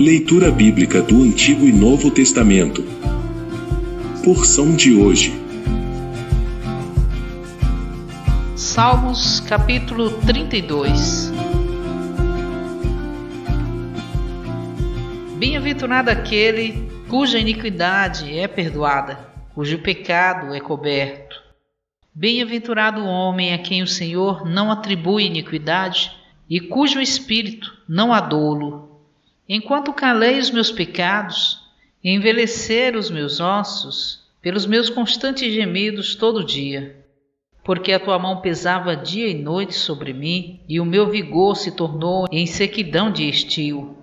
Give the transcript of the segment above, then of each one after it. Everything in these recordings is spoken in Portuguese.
Leitura bíblica do Antigo e Novo Testamento. Porção de hoje. Salmos capítulo 32. Bem-aventurado aquele cuja iniquidade é perdoada, cujo pecado é coberto. Bem-aventurado o homem a quem o Senhor não atribui iniquidade e cujo espírito não há dolo. Enquanto calei os meus pecados, envelheceram os meus ossos pelos meus constantes gemidos todo dia. Porque a tua mão pesava dia e noite sobre mim, e o meu vigor se tornou em sequidão de estio.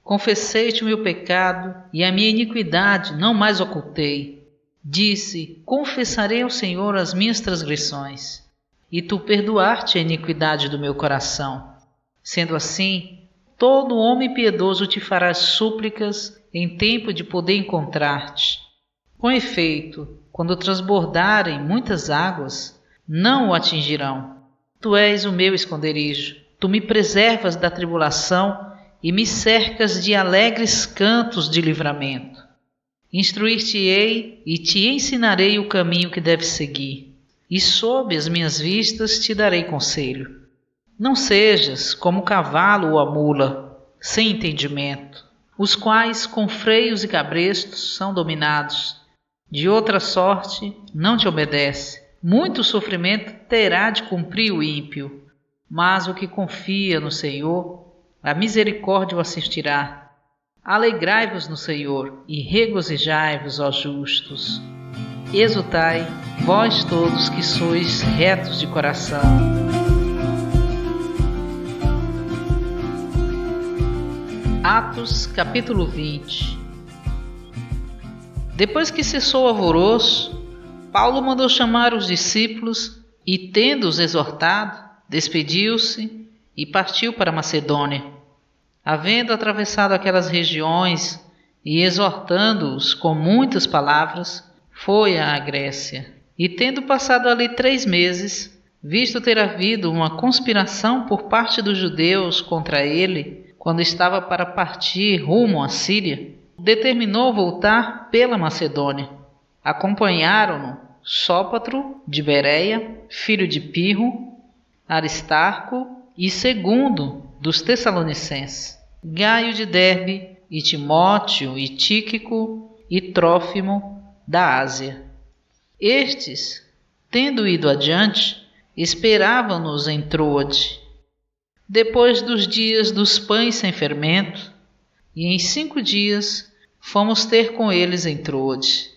Confessei-te o meu pecado, e a minha iniquidade não mais ocultei. Disse, confessarei ao Senhor as minhas transgressões, e tu perdoar-te a iniquidade do meu coração. Sendo assim, todo homem piedoso te fará súplicas em tempo de poder encontrar-te. Com efeito, quando transbordarem muitas águas, não o atingirão. Tu és o meu esconderijo, tu me preservas da tribulação e me cercas de alegres cantos de livramento. Instruir-te-ei e te ensinarei o caminho que deves seguir, e sob as minhas vistas te darei conselho. Não sejas como o cavalo ou a mula, sem entendimento, os quais com freios e cabrestos são dominados. De outra sorte não te obedece. Muito sofrimento terá de cumprir o ímpio, mas o que confia no Senhor, a misericórdia o assistirá. Alegrai-vos no Senhor e regozijai-vos, ó justos. Exultai, vós todos que sois retos de coração. Atos capítulo 20. Depois que cessou o alvoroço, Paulo mandou chamar os discípulos e, tendo-os exortado, despediu-se e partiu para Macedônia. Havendo atravessado aquelas regiões e exortando-os com muitas palavras, foi à Grécia. E tendo passado ali 3 meses, visto ter havido uma conspiração por parte dos judeus contra ele, quando estava para partir rumo à Síria, determinou voltar pela Macedônia. Acompanharam-no Sópatro de Bereia, filho de Pirro, Aristarco e Segundo dos Tessalonicenses, Gaio de Derbe e Timóteo e Tíquico e Trófimo da Ásia. Estes, tendo ido adiante, esperavam-nos em Troade. Depois dos dias dos pães sem fermento, e em 5 dias fomos ter com eles em Troade.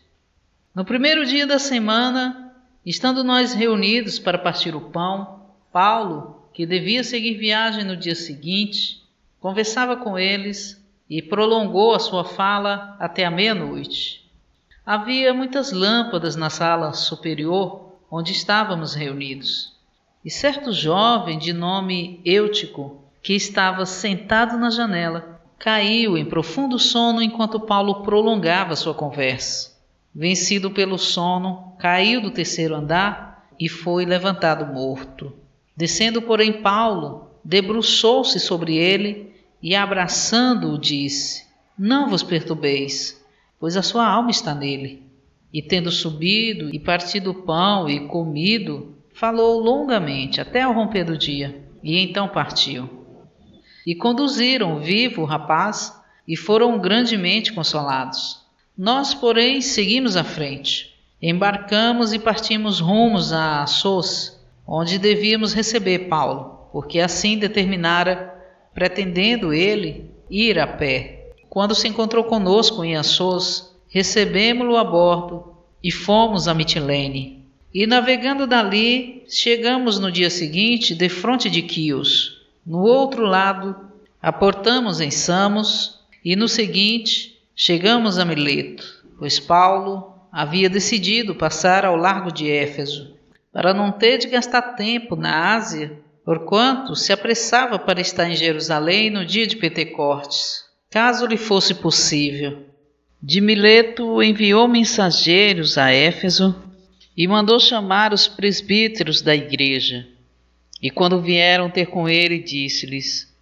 No primeiro dia da semana, estando nós reunidos para partir o pão, Paulo, que devia seguir viagem no dia seguinte, conversava com eles e prolongou a sua fala até a meia-noite. Havia muitas lâmpadas na sala superior onde estávamos reunidos. E certo jovem de nome Eutico, que estava sentado na janela, caiu em profundo sono enquanto Paulo prolongava sua conversa. Vencido pelo sono, caiu do 3º andar e foi levantado morto. Descendo, porém, Paulo debruçou-se sobre ele e, abraçando-o, disse: Não vos perturbeis, pois a sua alma está nele. E tendo subido e partido o pão e comido, falou longamente até ao romper do dia, e então partiu. E conduziram vivo o rapaz e foram grandemente consolados. Nós, porém, seguimos à frente. Embarcamos e partimos rumos a Assos, onde devíamos receber Paulo, porque assim determinara, pretendendo ele ir a pé. Quando se encontrou conosco em Assos, recebemo-lo a bordo e fomos a Mitilene. E navegando dali, chegamos no dia seguinte defronte de Quios. No outro lado, aportamos em Samos, e no seguinte, chegamos a Mileto, pois Paulo havia decidido passar ao largo de Éfeso, para não ter de gastar tempo na Ásia, porquanto se apressava para estar em Jerusalém no dia de Pentecostes, caso lhe fosse possível. De Mileto enviou mensageiros a Éfeso e mandou chamar os presbíteros da igreja. E quando vieram ter com ele, disse-lhes: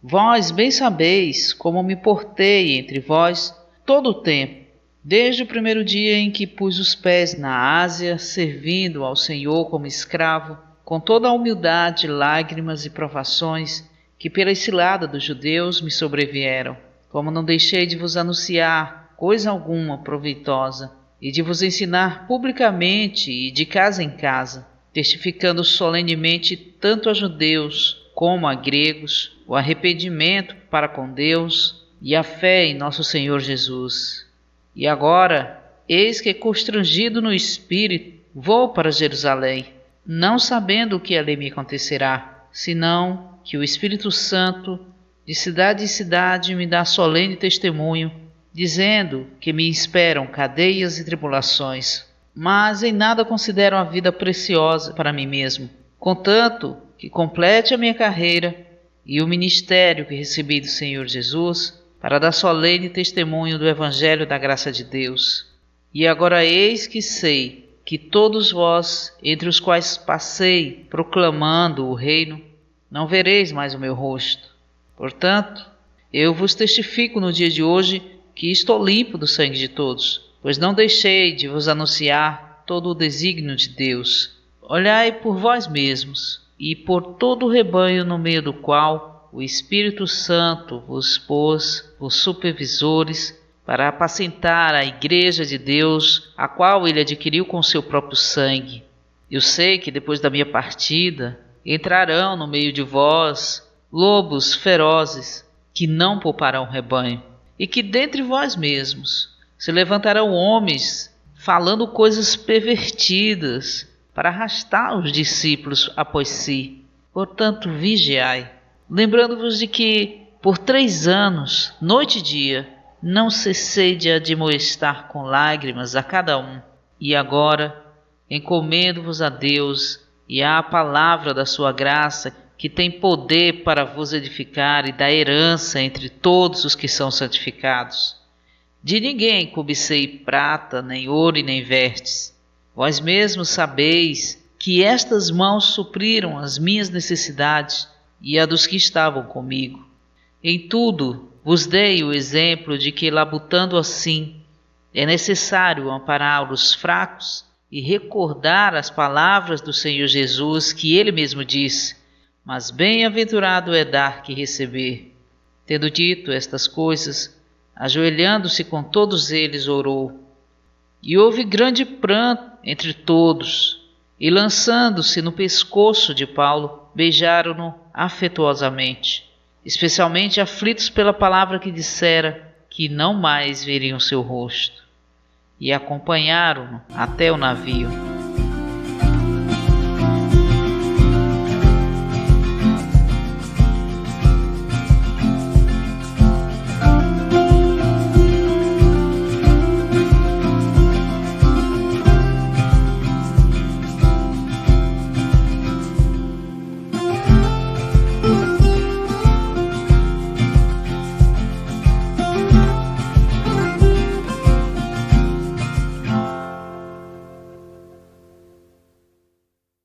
Vós bem sabeis como me portei entre vós todo o tempo, desde o primeiro dia em que pus os pés na Ásia, servindo ao Senhor como escravo, com toda a humildade, lágrimas e provações que pela cilada dos judeus me sobrevieram. Como não deixei de vos anunciar coisa alguma proveitosa, e de vos ensinar publicamente e de casa em casa, testificando solenemente tanto a judeus como a gregos o arrependimento para com Deus e a fé em nosso Senhor Jesus. E agora, eis que, constrangido no espírito, vou para Jerusalém, não sabendo o que ali me acontecerá, senão que o Espírito Santo, de cidade em cidade, me dá solene testemunho, dizendo que me esperam cadeias e tribulações. Mas em nada considero a vida preciosa para mim mesmo, contanto que complete a minha carreira e o ministério que recebi do Senhor Jesus, para dar solene testemunho do Evangelho da graça de Deus. E agora eis que sei que todos vós, entre os quais passei proclamando o reino, não vereis mais o meu rosto. Portanto, eu vos testifico no dia de hoje que estou limpo do sangue de todos, pois não deixei de vos anunciar todo o desígnio de Deus. Olhai por vós mesmos e por todo o rebanho no meio do qual o Espírito Santo vos pôs por supervisores para apacentar a igreja de Deus, a qual ele adquiriu com seu próprio sangue. Eu sei que depois da minha partida entrarão no meio de vós lobos ferozes que não pouparão o rebanho, e que dentre vós mesmos se levantarão homens falando coisas pervertidas para arrastar os discípulos após si. Portanto, vigiai, lembrando-vos de que por 3 anos, noite e dia, não cessei de admoestar com lágrimas a cada um. E agora encomendo-vos a Deus e à palavra da sua graça, que tem poder para vos edificar e dar herança entre todos os que são santificados. De ninguém cobicei prata, nem ouro e nem vestes. Vós mesmos sabeis que estas mãos supriram as minhas necessidades e a dos que estavam comigo. Em tudo vos dei o exemplo de que, labutando assim, é necessário amparar os fracos e recordar as palavras do Senhor Jesus, que ele mesmo disse: mas bem-aventurado é dar que receber. Tendo dito estas coisas, ajoelhando-se com todos eles, orou. E houve grande pranto entre todos, e lançando-se no pescoço de Paulo, beijaram-no afetuosamente, especialmente aflitos pela palavra que dissera que não mais veriam seu rosto. E acompanharam-no até o navio.